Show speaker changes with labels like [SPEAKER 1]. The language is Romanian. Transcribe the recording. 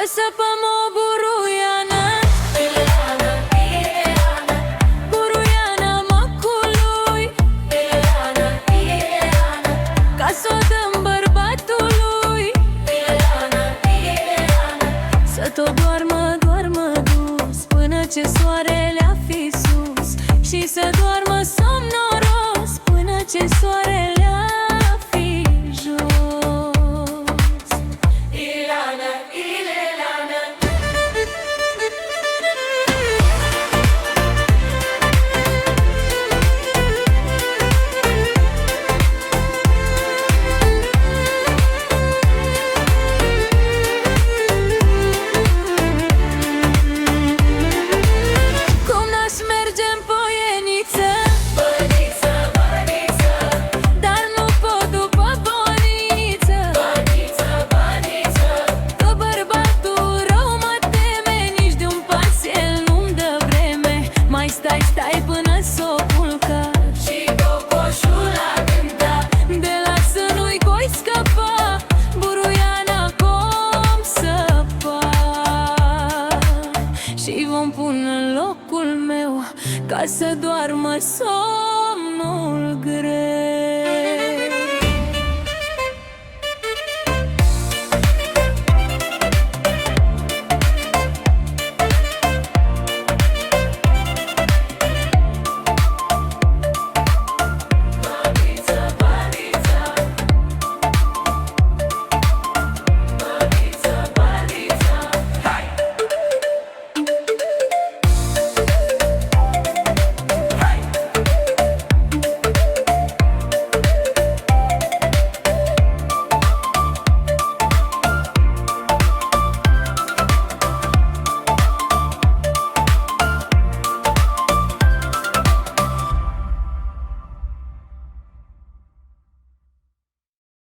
[SPEAKER 1] să săpăm o buruiană, buruiana mocului, ca s-o dăm bărbatului, să tot doarmă, doarmă dus, până ce soarele a fi sus, și să doarmă somnoros, până ce soarele a fi jos. Ileana, Ileana, cum n-aș merge în poieniță,
[SPEAKER 2] Băniță, băniță,
[SPEAKER 1] dar nu pot după boniță.
[SPEAKER 2] băniță, băniță,
[SPEAKER 1] Că bărbatul rău mă teme, nici de-un pas el nu-mi dă vreme. Mai stai, stai până s-o culcă,
[SPEAKER 2] și cocoșul a cântat.
[SPEAKER 1] de la sânui coi scăpa, buruiana cum săpa. Și vom pune în locul meu, ca să doarmă somnul greu.